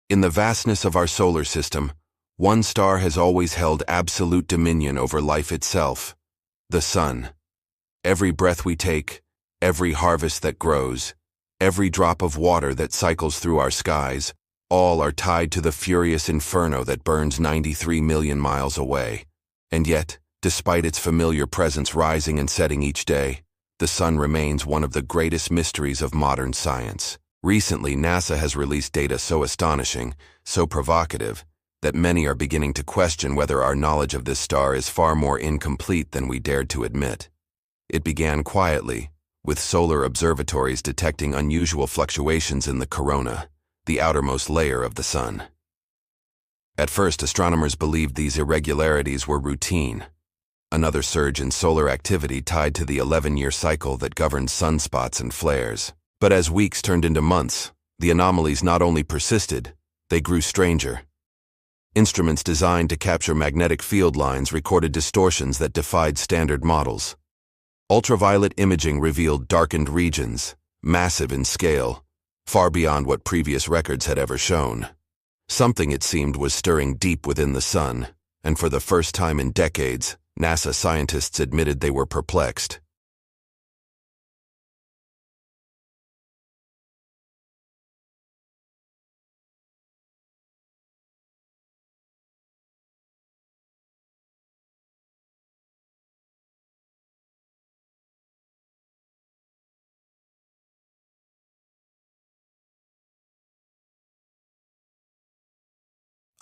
In the vastness of our solar system, one star has always held absolute dominion over life itself: the sun. Every breath we take, every harvest that grows, every drop of water that cycles through our skies, all are tied to the furious inferno that burns 93 million miles away. And yet, despite its familiar presence rising and setting each day, the sun remains one of the greatest mysteries of modern science. Recently, NASA has released data so astonishing, so provocative, that many are beginning to question whether our knowledge of this star is far more incomplete than we dared to admit. It began quietly, with solar observatories detecting unusual fluctuations in the corona, the outermost layer of the sun. At first, astronomers believed these irregularities were routine, another surge in solar activity tied to the 11-year cycle that governs sunspots and flares. But as weeks turned into months, the anomalies not only persisted, they grew stranger. Instruments designed to capture magnetic field lines recorded distortions that defied standard models. Ultraviolet imaging revealed darkened regions, massive in scale, far beyond what previous records had ever shown. Something, it seemed, was stirring deep within the sun, and for the first time in decades, NASA scientists admitted they were perplexed.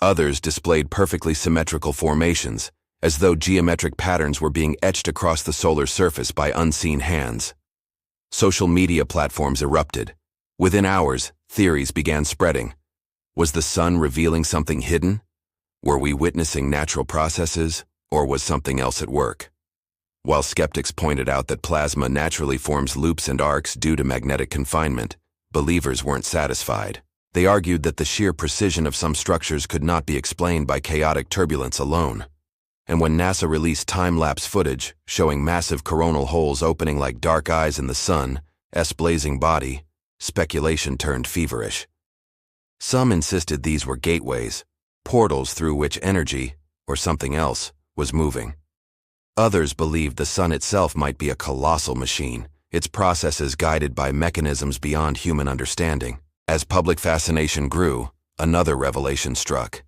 Others displayed perfectly symmetrical formations, as though geometric patterns were being etched across the solar surface by unseen hands. Social media platforms erupted. Within hours, theories began spreading. Was the sun revealing something hidden? Were we witnessing natural processes, or was something else at work? While skeptics pointed out that plasma naturally forms loops and arcs due to magnetic confinement, believers weren't satisfied. They argued that the sheer precision of some structures could not be explained by chaotic turbulence alone. And when NASA released time-lapse footage showing massive coronal holes opening like dark eyes in the sun's blazing body, speculation turned feverish. Some insisted these were gateways, portals through which energy, or something else, was moving. Others believed the sun itself might be a colossal machine, its processes guided by mechanisms beyond human understanding. As public fascination grew, another revelation struck.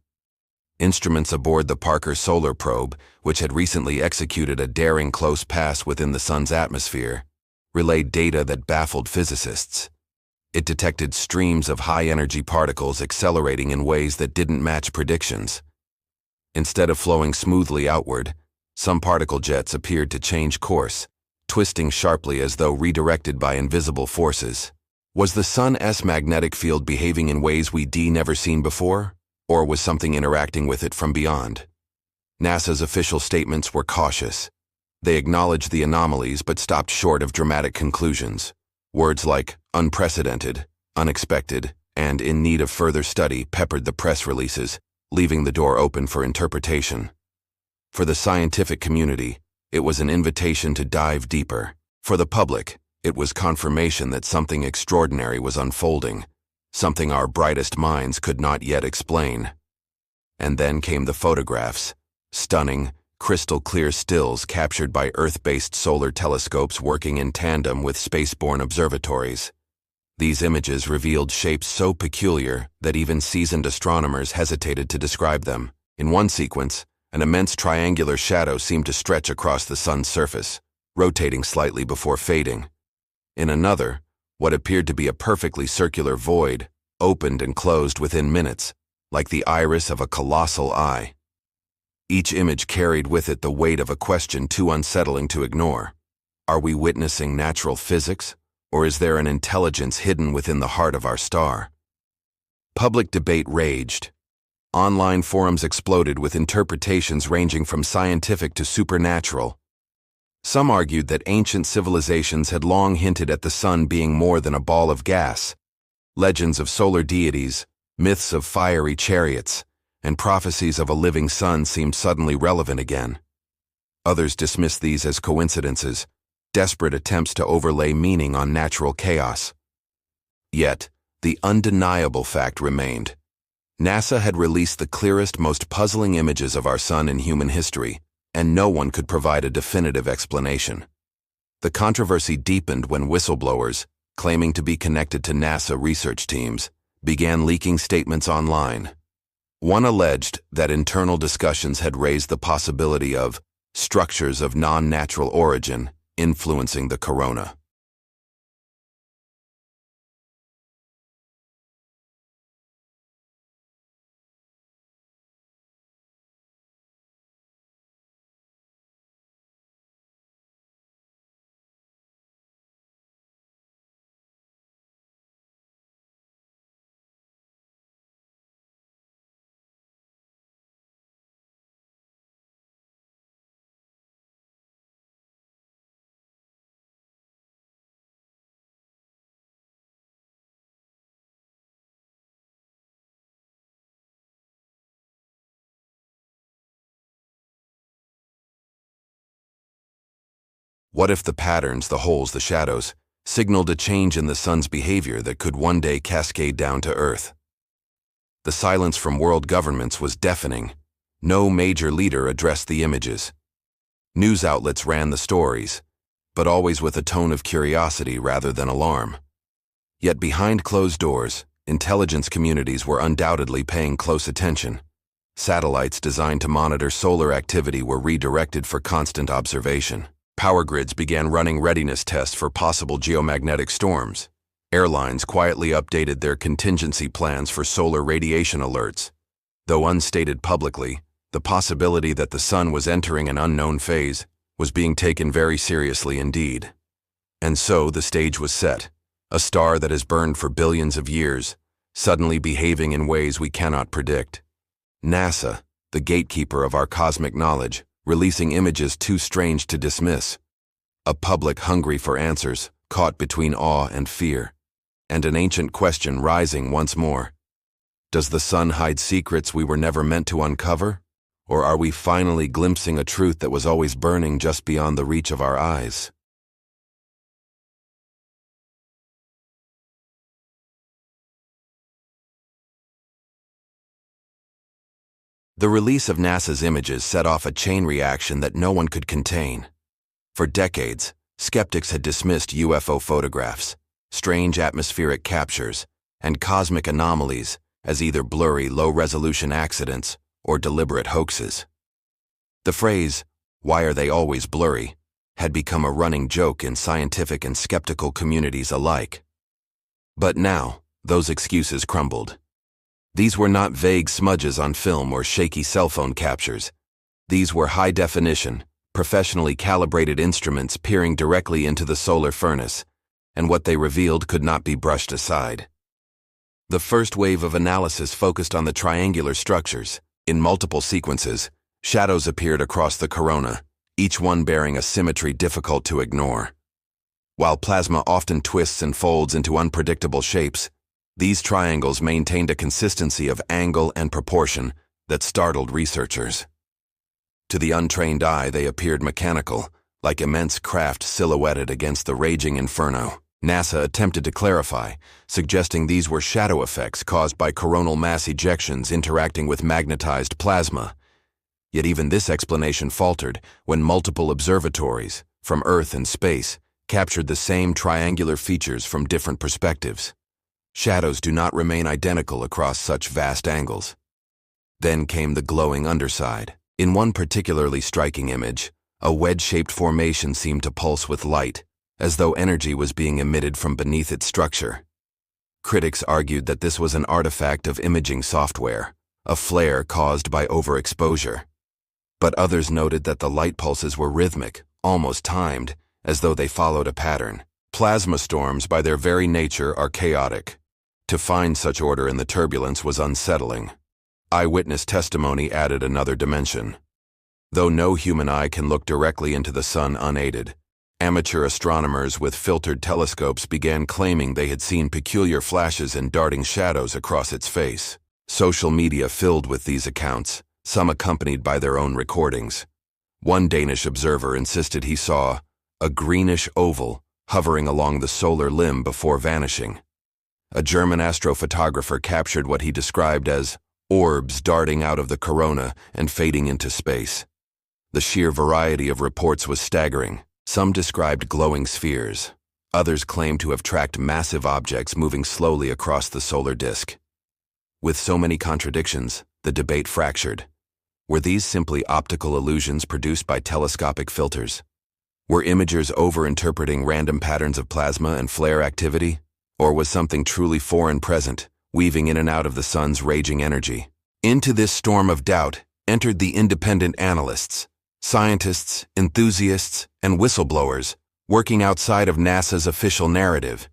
Instruments aboard the Parker Solar Probe, which had recently executed a daring close pass within the sun's atmosphere, relayed data that baffled physicists. It detected streams of high-energy particles accelerating in ways that didn't match predictions. Instead of flowing smoothly outward, some particle jets appeared to change course, twisting sharply as though redirected by invisible forces. Was the sun's magnetic field behaving in ways we'd never seen before, or was something interacting with it from beyond? NASA's official statements were cautious. They acknowledged the anomalies but stopped short of dramatic conclusions. Words like unprecedented, unexpected, and in need of further study peppered the press releases, leaving the door open for interpretation. For the scientific community, it was an invitation to dive deeper. For the public, it was confirmation that something extraordinary was unfolding, something our brightest minds could not yet explain. And then came the photographs, stunning, crystal-clear stills captured by Earth-based solar telescopes working in tandem with spaceborne observatories. These images revealed shapes so peculiar that even seasoned astronomers hesitated to describe them. In one sequence, an immense triangular shadow seemed to stretch across the sun's surface, rotating slightly before fading. In another, what appeared to be a perfectly circular void opened and closed within minutes, like the iris of a colossal eye. Each image carried with it the weight of a question too unsettling to ignore. Are we witnessing natural physics, or is there an intelligence hidden within the heart of our star? Public debate raged. Online forums exploded with interpretations ranging from scientific to supernatural. Some argued that ancient civilizations had long hinted at the sun being more than a ball of gas. Legends of solar deities, myths of fiery chariots, and prophecies of a living sun seemed suddenly relevant again. Others dismissed these as coincidences, desperate attempts to overlay meaning on natural chaos. Yet, the undeniable fact remained. NASA had released the clearest, most puzzling images of our sun in human history, and no one could provide a definitive explanation. The controversy deepened when whistleblowers, claiming to be connected to NASA research teams, began leaking statements online. One alleged that internal discussions had raised the possibility of structures of non-natural origin influencing the corona. What if the patterns, the holes, the shadows, signaled a change in the sun's behavior that could one day cascade down to Earth? The silence from world governments was deafening. No major leader addressed the images. News outlets ran the stories, but always with a tone of curiosity rather than alarm. Yet behind closed doors, intelligence communities were undoubtedly paying close attention. Satellites designed to monitor solar activity were redirected for constant observation. Power grids began running readiness tests for possible geomagnetic storms. Airlines quietly updated their contingency plans for solar radiation alerts. Though unstated publicly, the possibility that the sun was entering an unknown phase was being taken very seriously indeed. And so the stage was set. A star that has burned for billions of years, suddenly behaving in ways we cannot predict. NASA, the gatekeeper of our cosmic knowledge, releasing images too strange to dismiss. A public hungry for answers, caught between awe and fear. And an ancient question rising once more. Does the sun hide secrets we were never meant to uncover? Or are we finally glimpsing a truth that was always burning just beyond the reach of our eyes? The release of NASA's images set off a chain reaction that no one could contain. For decades, skeptics had dismissed UFO photographs, strange atmospheric captures, and cosmic anomalies as either blurry, low-resolution accidents or deliberate hoaxes. The phrase, "Why are they always blurry?" had become a running joke in scientific and skeptical communities alike. But now, those excuses crumbled. These were not vague smudges on film or shaky cell phone captures. These were high-definition, professionally calibrated instruments peering directly into the solar furnace, and what they revealed could not be brushed aside. The first wave of analysis focused on the triangular structures. In multiple sequences, shadows appeared across the corona, each one bearing a symmetry difficult to ignore. While plasma often twists and folds into unpredictable shapes, these triangles maintained a consistency of angle and proportion that startled researchers. To the untrained eye, they appeared mechanical, like immense craft silhouetted against the raging inferno. NASA attempted to clarify, suggesting these were shadow effects caused by coronal mass ejections interacting with magnetized plasma. Yet even this explanation faltered when multiple observatories, from Earth and space, captured the same triangular features from different perspectives. Shadows do not remain identical across such vast angles. Then came the glowing underside. In one particularly striking image, a wedge-shaped formation seemed to pulse with light, as though energy was being emitted from beneath its structure. Critics argued that this was an artifact of imaging software, a flare caused by overexposure. But others noted that the light pulses were rhythmic, almost timed, as though they followed a pattern. Plasma storms, by their very nature, are chaotic. To find such order in the turbulence was unsettling. Eyewitness testimony added another dimension. Though no human eye can look directly into the sun unaided, amateur astronomers with filtered telescopes began claiming they had seen peculiar flashes and darting shadows across its face. Social media filled with these accounts, some accompanied by their own recordings. One Danish observer insisted he saw a greenish oval hovering along the solar limb before vanishing. A German astrophotographer captured what he described as orbs darting out of the corona and fading into space. The sheer variety of reports was staggering. Some described glowing spheres. Others claimed to have tracked massive objects moving slowly across the solar disk. With so many contradictions, the debate fractured. Were these simply optical illusions produced by telescopic filters? Were imagers overinterpreting random patterns of plasma and flare activity? Or was something truly foreign present, weaving in and out of the sun's raging energy? Into this storm of doubt entered the independent analysts, scientists, enthusiasts, and whistleblowers, working outside of NASA's official narrative.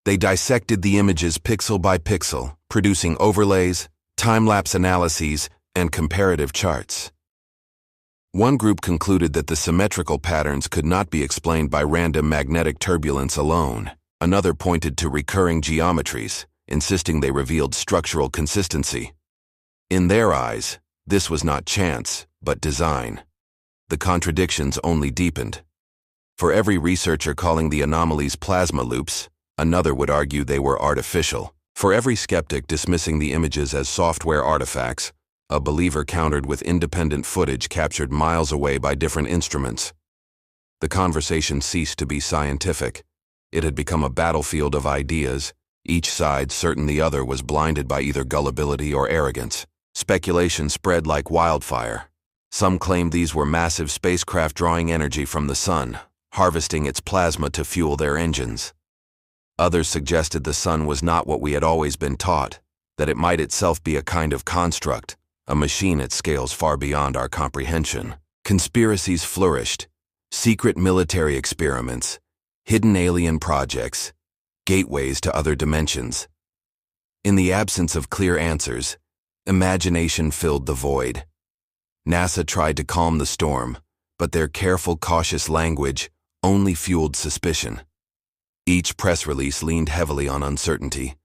They dissected the images pixel by pixel, producing overlays, time-lapse analyses, and comparative charts. One group concluded that the symmetrical patterns could not be explained by random magnetic turbulence alone. Another pointed to recurring geometries, insisting they revealed structural consistency. In their eyes, this was not chance, but design. The contradictions only deepened. For every researcher calling the anomalies plasma loops, another would argue they were artificial. For every skeptic dismissing the images as software artifacts, a believer countered with independent footage captured miles away by different instruments. The conversation ceased to be scientific. It had become a battlefield of ideas, each side certain the other was blinded by either gullibility or arrogance. Speculation spread like wildfire. Some claimed these were massive spacecraft drawing energy from the sun, harvesting its plasma to fuel their engines. Others suggested the sun was not what we had always been taught, that it might itself be a kind of construct, a machine at scales far beyond our comprehension. Conspiracies flourished, secret military experiments, hidden alien projects, gateways to other dimensions. In the absence of clear answers, imagination filled the void. NASA tried to calm the storm, but their careful, cautious language only fueled suspicion. Each press release leaned heavily on uncertainty.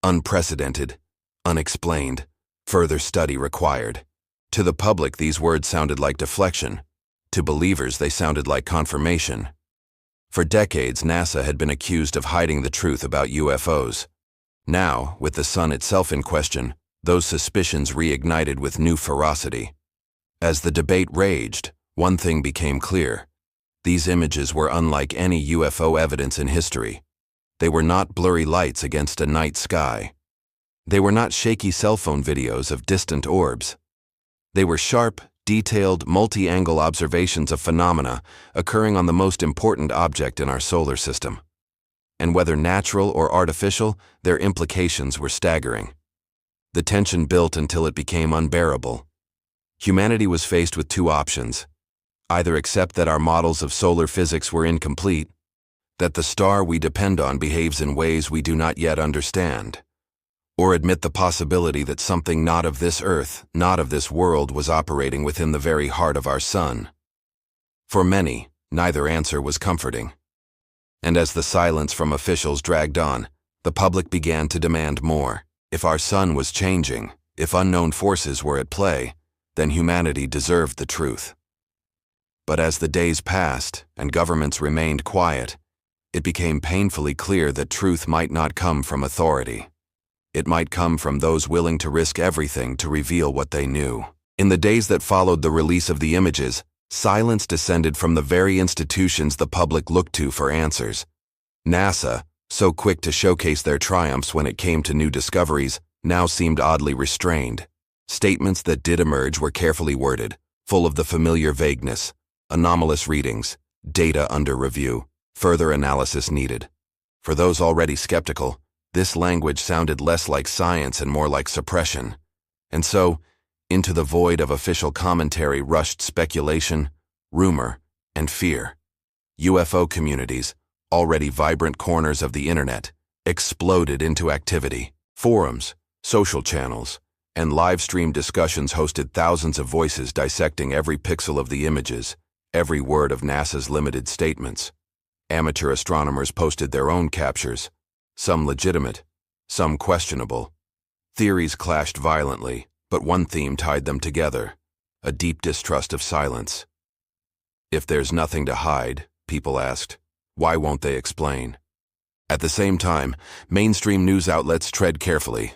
Unprecedented, unexplained, further study required. To the public, these words sounded like deflection. To believers, they sounded like confirmation. For decades, NASA had been accused of hiding the truth about UFOs. Now, with the sun itself in question, those suspicions reignited with new ferocity. As the debate raged, one thing became clear. These images were unlike any UFO evidence in history. They were not blurry lights against a night sky. They were not shaky cell phone videos of distant orbs. They were sharp, detailed, multi-angle observations of phenomena occurring on the most important object in our solar system. And whether natural or artificial, their implications were staggering. The tension built until it became unbearable. Humanity was faced with two options: either accept that our models of solar physics were incomplete, that the star we depend on behaves in ways we do not yet understand, or admit the possibility that something not of this earth, not of this world, was operating within the very heart of our sun. For many, neither answer was comforting. And as the silence from officials dragged on, the public began to demand more. If our sun was changing, if unknown forces were at play, then humanity deserved the truth. But as the days passed and governments remained quiet, it became painfully clear that truth might not come from authority. It might come from those willing to risk everything to reveal what they knew. In the days that followed the release of the images, silence descended from the very institutions the public looked to for answers. NASA, so quick to showcase their triumphs when it came to new discoveries, now seemed oddly restrained. Statements that did emerge were carefully worded, full of the familiar vagueness, anomalous readings, data under review, further analysis needed. For those already skeptical, this language sounded less like science and more like suppression. And so, into the void of official commentary rushed speculation, rumor, and fear. UFO communities, already vibrant corners of the internet, exploded into activity. Forums, social channels, and live-stream discussions hosted thousands of voices dissecting every pixel of the images, every word of NASA's limited statements. Amateur astronomers posted their own captures, some legitimate, some questionable. Theories clashed violently, but one theme tied them together: a deep distrust of silence. If there's nothing to hide, people asked, why won't they explain? At the same time, mainstream news outlets tread carefully.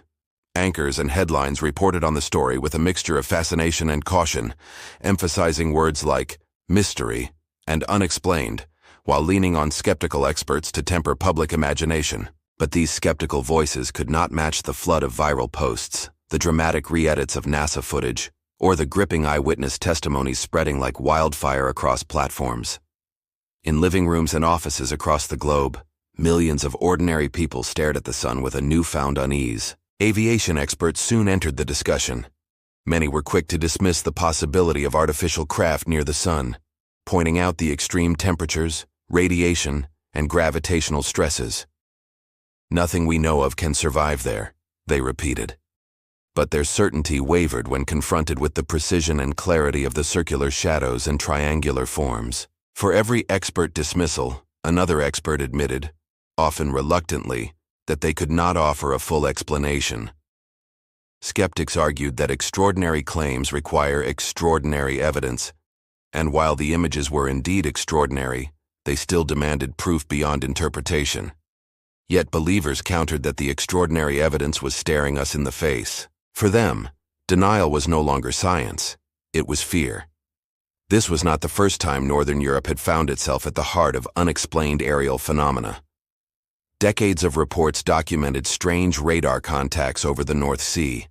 Anchors and headlines reported on the story with a mixture of fascination and caution, emphasizing words like mystery and unexplained, while leaning on skeptical experts to temper public imagination. But these skeptical voices could not match the flood of viral posts, the dramatic re-edits of NASA footage, or the gripping eyewitness testimonies spreading like wildfire across platforms. In living rooms and offices across the globe, millions of ordinary people stared at the sun with a newfound unease. Aviation experts soon entered the discussion. Many were quick to dismiss the possibility of artificial craft near the sun, pointing out the extreme temperatures, radiation, and gravitational stresses. Nothing we know of can survive there, they repeated. But their certainty wavered when confronted with the precision and clarity of the circular shadows and triangular forms. For every expert dismissal, another expert admitted, often reluctantly, that they could not offer a full explanation. Skeptics argued that extraordinary claims require extraordinary evidence, and while the images were indeed extraordinary, they still demanded proof beyond interpretation. Yet believers countered that the extraordinary evidence was staring us in the face. For them, denial was no longer science, it was fear. This was not the first time Northern Europe had found itself at the heart of unexplained aerial phenomena. Decades of reports documented strange radar contacts over the North Sea,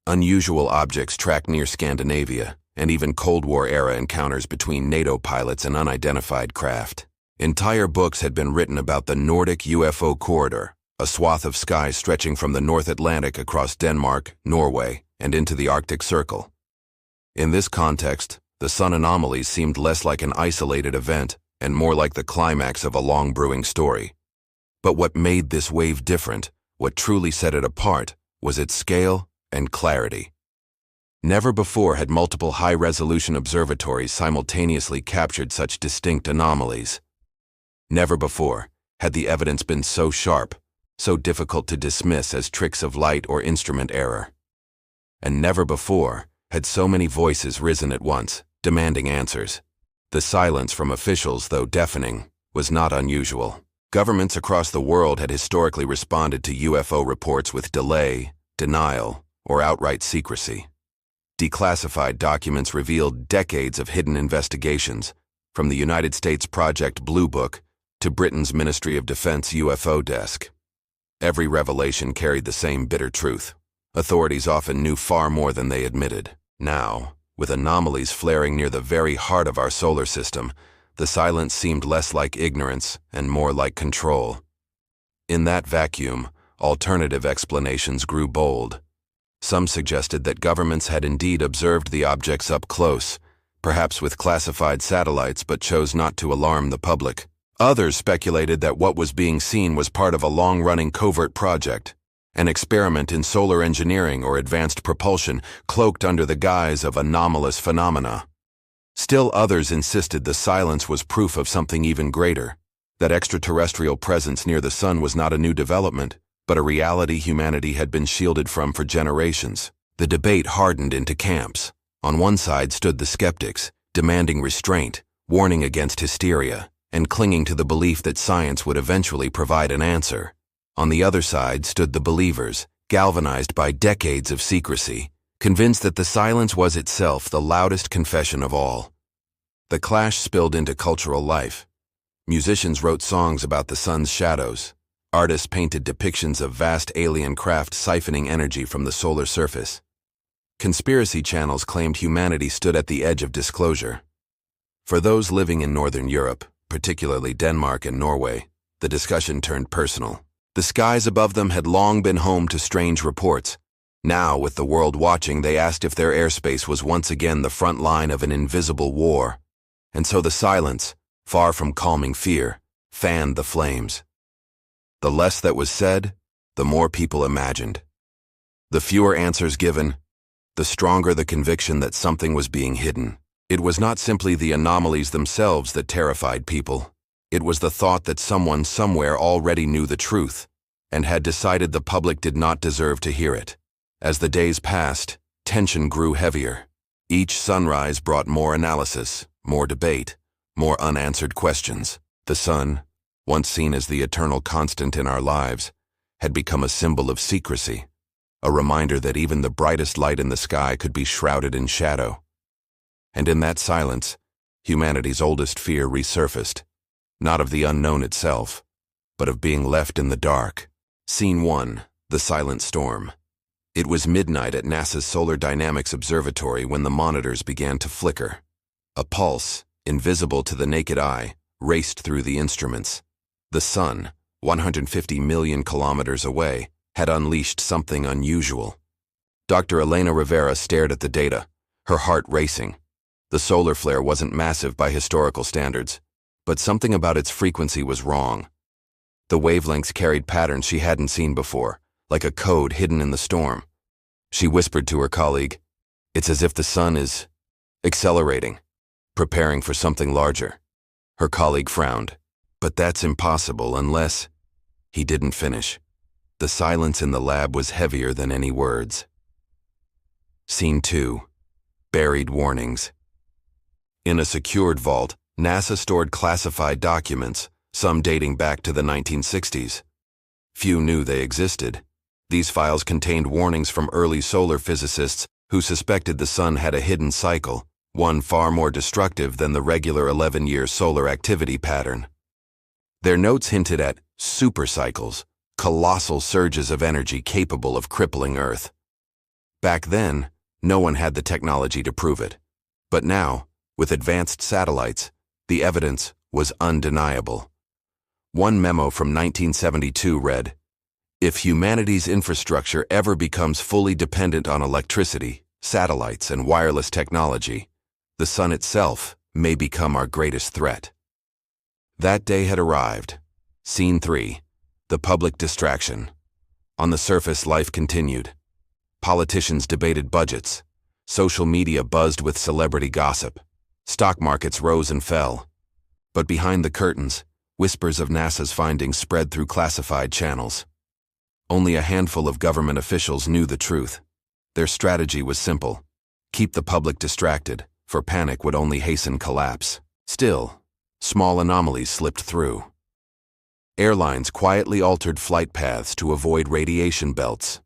unusual objects tracked near Scandinavia, and even Cold War-era encounters between NATO pilots and unidentified craft. Entire books had been written about the Nordic UFO corridor, a swath of sky stretching from the North Atlantic across Denmark, Norway, and into the Arctic Circle. In this context, the sun anomalies seemed less like an isolated event and more like the climax of a long-brewing story. But what made this wave different, what truly set it apart, was its scale and clarity. Never before had multiple high-resolution observatories simultaneously captured such distinct anomalies. Never before had the evidence been so sharp, so difficult to dismiss as tricks of light or instrument error. And never before had so many voices risen at once, demanding answers. The silence from officials, though deafening, was not unusual. Governments across the world had historically responded to UFO reports with delay, denial, or outright secrecy. Declassified documents revealed decades of hidden investigations, from the United States Project Blue Book to Britain's Ministry of Defense UFO desk. Every revelation carried the same bitter truth. Authorities often knew far more than they admitted. Now, with anomalies flaring near the very heart of our solar system, the silence seemed less like ignorance and more like control. In that vacuum, alternative explanations grew bold. Some suggested that governments had indeed observed the objects up close, perhaps with classified satellites, but chose not to alarm the public. Others speculated that what was being seen was part of a long-running covert project, an experiment in solar engineering or advanced propulsion cloaked under the guise of anomalous phenomena. Still others insisted the silence was proof of something even greater, that extraterrestrial presence near the sun was not a new development, but a reality humanity had been shielded from for generations. The debate hardened into camps. On one side stood the skeptics, demanding restraint, warning against hysteria, and clinging to the belief that science would eventually provide an answer. On the other side stood the believers, galvanized by decades of secrecy, convinced that the silence was itself the loudest confession of all. The clash spilled into cultural life. Musicians wrote songs about the sun's shadows. Artists painted depictions of vast alien craft siphoning energy from the solar surface. Conspiracy channels claimed humanity stood at the edge of disclosure. For those living in Northern Europe, particularly Denmark and Norway, the discussion turned personal. The skies above them had long been home to strange reports. Now, with the world watching, they asked if their airspace was once again the front line of an invisible war. And so the silence, far from calming fear, fanned the flames. The less that was said, the more people imagined. The fewer answers given, the stronger the conviction that something was being hidden. It was not simply the anomalies themselves that terrified people. It was the thought that someone somewhere already knew the truth and had decided the public did not deserve to hear it. As the days passed, tension grew heavier. Each sunrise brought more analysis, more debate, more unanswered questions. The sun, once seen as the eternal constant in our lives, had become a symbol of secrecy, a reminder that even the brightest light in the sky could be shrouded in shadow. And in that silence, humanity's oldest fear resurfaced, not of the unknown itself, but of being left in the dark. Scene 1. The Silent Storm. It was midnight at NASA's Solar Dynamics Observatory when the monitors began to flicker. A pulse, invisible to the naked eye, raced through the instruments. The sun, 150 million kilometers away, had unleashed something unusual. Dr. Elena Rivera stared at the data, her heart racing. The solar flare wasn't massive by historical standards, but something about its frequency was wrong. The wavelengths carried patterns she hadn't seen before, like a code hidden in the storm. She whispered to her colleague, "It's as if the sun is accelerating, preparing for something larger." Her colleague frowned. "But that's impossible unless—" He didn't finish. The silence in the lab was heavier than any words. Scene 2. Buried Warnings. In a secured vault, NASA stored classified documents, some dating back to the 1960s. Few knew they existed. These files contained warnings from early solar physicists who suspected the sun had a hidden cycle, one far more destructive than the regular 11-year solar activity pattern. Their notes hinted at supercycles, colossal surges of energy capable of crippling Earth. Back then, no one had the technology to prove it. But now, with advanced satellites, the evidence was undeniable. One memo from 1972 read, "If humanity's infrastructure ever becomes fully dependent on electricity, satellites, and wireless technology, the sun itself may become our greatest threat." That day had arrived. Scene 3. The Public Distraction. On the surface, life continued. Politicians debated budgets. Social media buzzed with celebrity gossip. Stock markets rose and fell. But behind the curtains, whispers of NASA's findings spread through classified channels. Only a handful of government officials knew the truth. Their strategy was simple: keep the public distracted, for panic would only hasten collapse. Still, small anomalies slipped through. Airlines quietly altered flight paths to avoid radiation belts.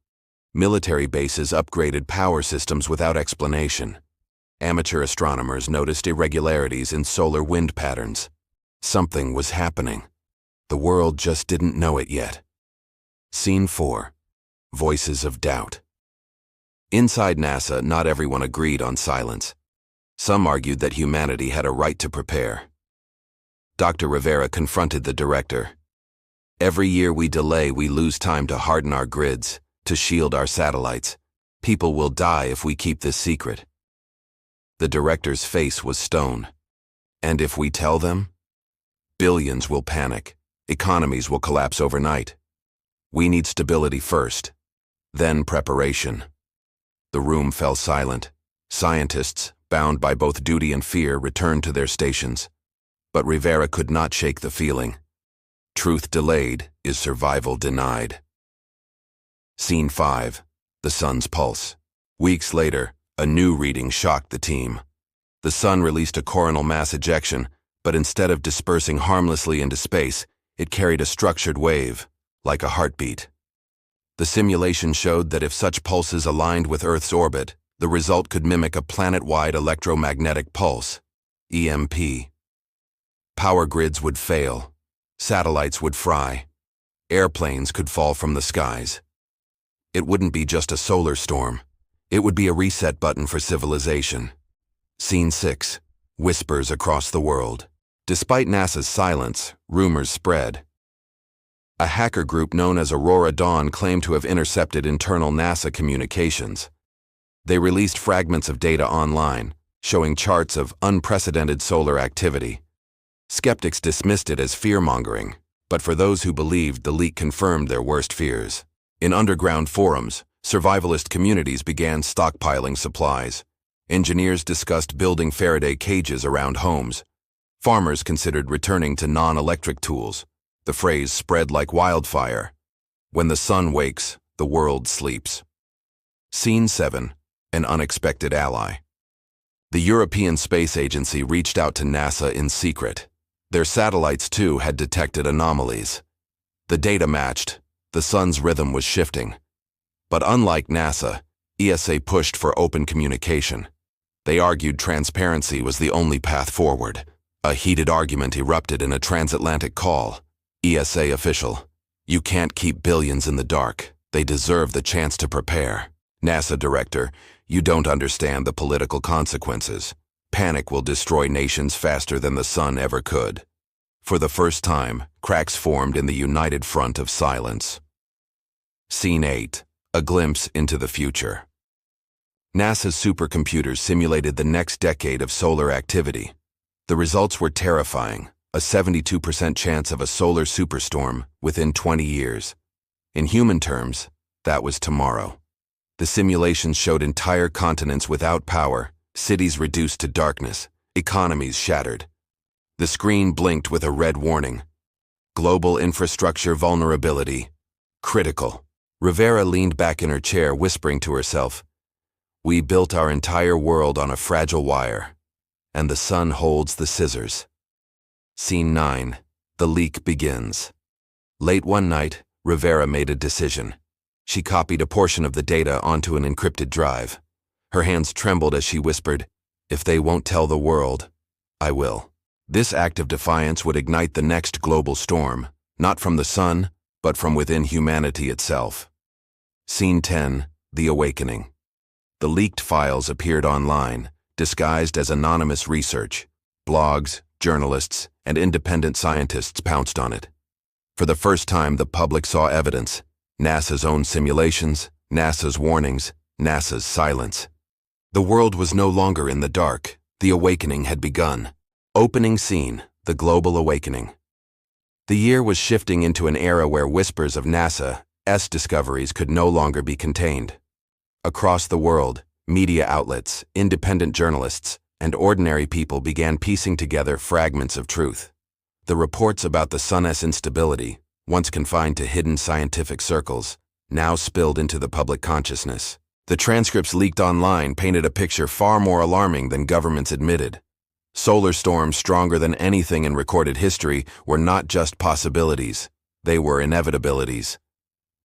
Military bases upgraded power systems without explanation. Amateur astronomers noticed irregularities in solar wind patterns. Something was happening. The world just didn't know it yet. Scene 4. Voices of Doubt. Inside NASA, not everyone agreed on silence. Some argued that humanity had a right to prepare. Dr. Rivera confronted the director. "Every year we delay, we lose time to harden our grids, to shield our satellites. People will die if we keep this secret." The director's face was stone. "And if we tell them? Billions will panic. Economies will collapse overnight. We need stability first, then preparation." The room fell silent. Scientists, bound by both duty and fear, returned to their stations. But Rivera could not shake the feeling. Truth delayed is survival denied. Scene 5. The sun's pulse. Weeks later, a new reading shocked the team. The sun released a coronal mass ejection, but instead of dispersing harmlessly into space, it carried a structured wave, like a heartbeat. The simulation showed that if such pulses aligned with Earth's orbit, the result could mimic a planet-wide electromagnetic pulse, EMP. Power grids would fail, satellites would fry, airplanes could fall from the skies. It wouldn't be just a solar storm. It would be a reset button for civilization. Scene 6. Whispers across the world. Despite NASA's silence, rumors spread. A hacker group known as Aurora Dawn claimed to have intercepted internal NASA communications. They released fragments of data online, showing charts of unprecedented solar activity. Skeptics dismissed it as fear-mongering, but for those who believed, the leak confirmed their worst fears. In underground forums, survivalist communities began stockpiling supplies. Engineers discussed building Faraday cages around homes. Farmers considered returning to non-electric tools. The phrase spread like wildfire. When the sun wakes, the world sleeps. Scene 7. An unexpected ally. The European Space Agency reached out to NASA in secret. Their satellites, too, had detected anomalies. The data matched. The sun's rhythm was shifting. But unlike NASA, ESA pushed for open communication. They argued transparency was the only path forward. A heated argument erupted in a transatlantic call. ESA official: "You can't keep billions in the dark. They deserve the chance to prepare." NASA director: "You don't understand the political consequences. Panic will destroy nations faster than the sun ever could." For the first time, cracks formed in the united front of silence. Scene 8. A glimpse into the future. NASA's supercomputers simulated the next decade of solar activity. The results were terrifying: a 72% chance of a solar superstorm within 20 years. In human terms, that was tomorrow. The simulations showed entire continents without power, cities reduced to darkness, economies shattered. The screen blinked with a red warning: global infrastructure vulnerability. Critical. Rivera leaned back in her chair, whispering to herself, "We built our entire world on a fragile wire, and the sun holds the scissors." Scene 9. The leak begins. Late one night, Rivera made a decision. She copied a portion of the data onto an encrypted drive. Her hands trembled as she whispered, "If they won't tell the world, I will." This act of defiance would ignite the next global storm, not from the sun, but from within humanity itself. Scene 10. The Awakening. The leaked files appeared online, disguised as anonymous research. Blogs, journalists, and independent scientists pounced on it. For the first time, the public saw evidence: NASA's own simulations, NASA's warnings, NASA's silence. The world was no longer in the dark. The awakening had begun. Opening scene: the global awakening. The year was shifting into an era where whispers of NASA's discoveries could no longer be contained. Across the world, media outlets, independent journalists, and ordinary people began piecing together fragments of truth. The reports about the sun's instability, once confined to hidden scientific circles, now spilled into the public consciousness. The transcripts leaked online painted a picture far more alarming than governments admitted. Solar storms stronger than anything in recorded history were not just possibilities, they were inevitabilities.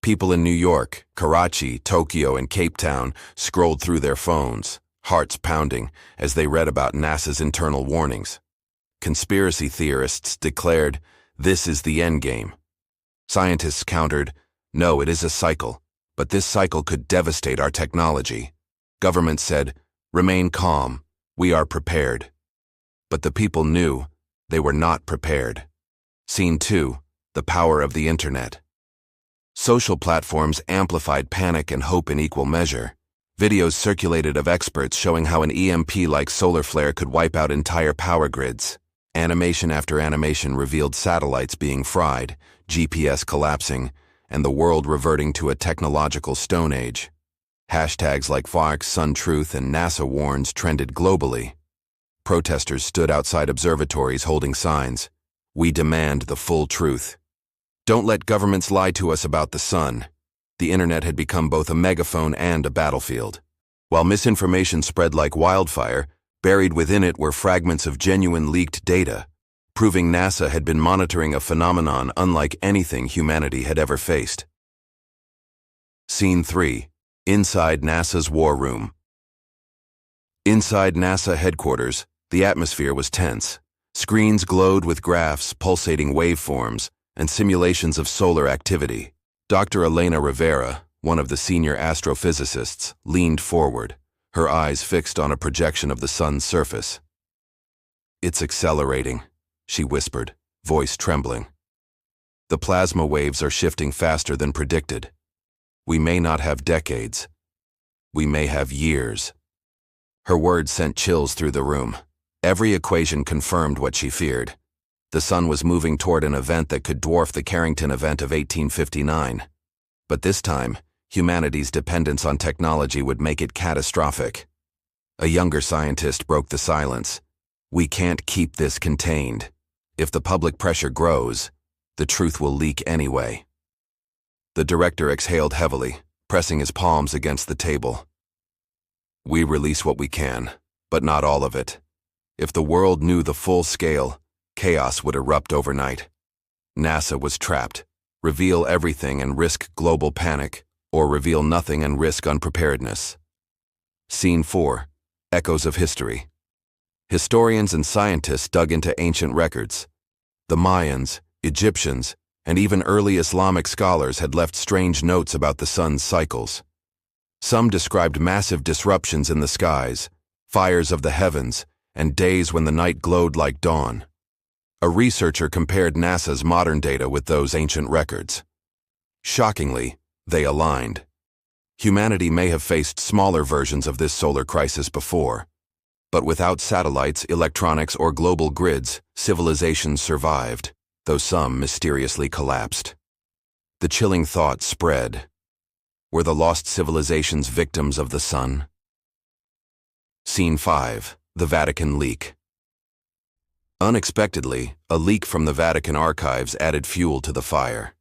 People in New York, Karachi, Tokyo, and Cape Town scrolled through their phones, hearts pounding, as they read about NASA's internal warnings. Conspiracy theorists declared, "This is the endgame." Scientists countered, "No, it is a cycle, but this cycle could devastate our technology." Governments said, "Remain calm, we are prepared." But the people knew they were not prepared. Scene 2. The power of the Internet. Social platforms amplified panic and hope in equal measure. Videos circulated of experts showing how an EMP-like solar flare could wipe out entire power grids. Animation after animation revealed satellites being fried, GPS collapsing, and the world reverting to a technological stone age. Hashtags like Fox, Sun Truth, and NASA Warns trended globally. Protesters stood outside observatories holding signs, "We demand the full truth." Don't let governments lie to us about the sun. The internet had become both a megaphone and a battlefield. While misinformation spread like wildfire, buried within it were fragments of genuine leaked data, proving NASA had been monitoring a phenomenon unlike anything humanity had ever faced. Scene 3. Inside NASA's War Room. Inside NASA headquarters, the atmosphere was tense. Screens glowed with graphs, pulsating waveforms, and simulations of solar activity. Dr. Elena Rivera, one of the senior astrophysicists, leaned forward, her eyes fixed on a projection of the sun's surface. "It's accelerating," she whispered, voice trembling. "The plasma waves are shifting faster than predicted. We may not have decades. We may have years." Her words sent chills through the room. Every equation confirmed what she feared. The sun was moving toward an event that could dwarf the Carrington event of 1859. But this time, humanity's dependence on technology would make it catastrophic. A younger scientist broke the silence. "We can't keep this contained. If the public pressure grows, the truth will leak anyway." The director exhaled heavily, pressing his palms against the table. "We release what we can, but not all of it. If the world knew the full scale, chaos would erupt overnight. NASA was trapped. Reveal everything and risk global panic, or reveal nothing and risk unpreparedness. Scene 4. Echoes of history. Historians and scientists dug into ancient records. The Mayans, Egyptians, and even early Islamic scholars had left strange notes about the sun's cycles. Some described massive disruptions in the skies, fires of the heavens, and days when the night glowed like dawn. A researcher compared NASA's modern data with those ancient records. Shockingly, they aligned. Humanity may have faced smaller versions of this solar crisis before, but without satellites, electronics, or global grids, civilizations survived, though some mysteriously collapsed. The chilling thought spread. Were the lost civilizations victims of the sun? Scene 5. The Vatican leak. Unexpectedly, a leak from the Vatican archives added fuel to the fire.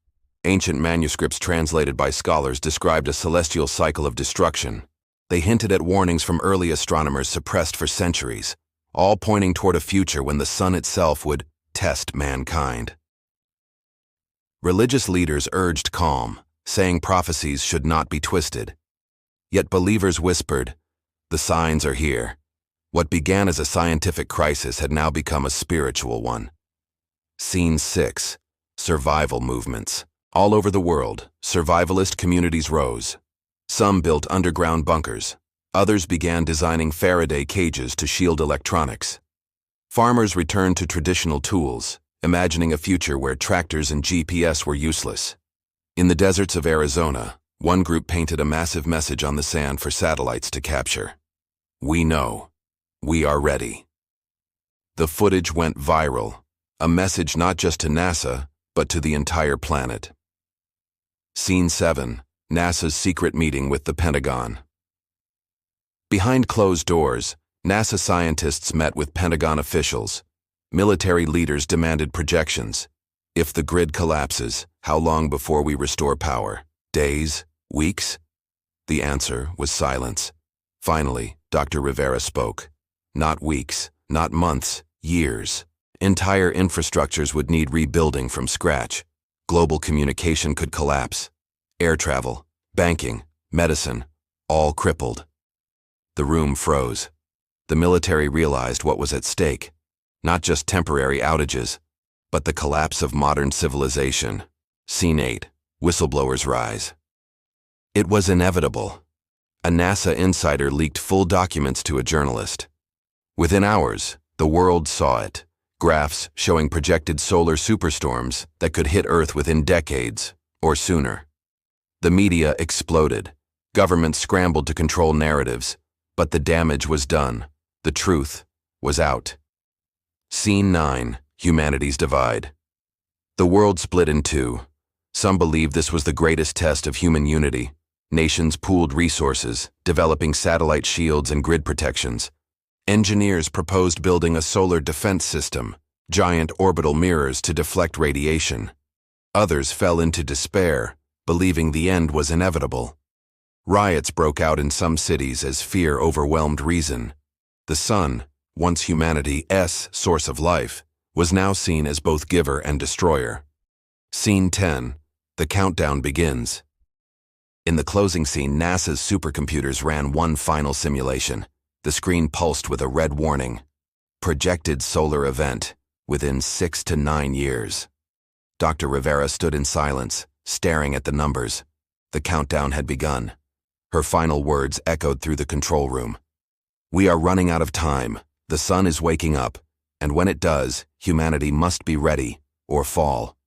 Ancient manuscripts translated by scholars described a celestial cycle of destruction. They hinted at warnings from early astronomers suppressed for centuries, all pointing toward a future when the sun itself would test mankind. Religious leaders urged calm, saying prophecies should not be twisted. Yet believers whispered, "The signs are here." What began as a scientific crisis had now become a spiritual one. Scene 6. Survival movements. All over the world, survivalist communities rose. Some built underground bunkers. Others began designing Faraday cages to shield electronics. Farmers returned to traditional tools, imagining a future where tractors and GPS were useless. In the deserts of Arizona, one group painted a massive message on the sand for satellites to capture. "We know. We are ready." The footage went viral, a message not just to NASA, but to the entire planet. Scene 7. NASA's secret meeting with the Pentagon. Behind closed doors, NASA scientists met with Pentagon officials. Military leaders demanded projections. If the grid collapses, how long before we restore power? Days? Weeks? The answer was silence. Finally, Dr. Rivera spoke. Not weeks, not months, years. Entire infrastructures would need rebuilding from scratch. Global communication could collapse. Air travel, banking, medicine, all crippled. The room froze. The military realized what was at stake. Not just temporary outages, but the collapse of modern civilization. Scene 8. Whistleblowers rise. It was inevitable. A NASA insider leaked full documents to a journalist. Within hours, the world saw it. Graphs showing projected solar superstorms that could hit Earth within decades, or sooner. The media exploded. Governments scrambled to control narratives, but the damage was done. The truth was out. Scene 9. Humanity's divide. The world split in two. Some believed this was the greatest test of human unity. Nations pooled resources, developing satellite shields and grid protections. Engineers proposed building a solar defense system, giant orbital mirrors to deflect radiation. Others fell into despair, believing the end was inevitable. Riots broke out in some cities as fear overwhelmed reason. The sun, once humanity's source of life, was now seen as both giver and destroyer. Scene 10. The countdown begins. In the closing scene, NASA's supercomputers ran one final simulation. The screen pulsed with a red warning. Projected solar event within 6 to 9 years. Dr. Rivera stood in silence, staring at the numbers. The countdown had begun. Her final words echoed through the control room. "We are running out of time. The sun is waking up, and when it does, humanity must be ready or fall."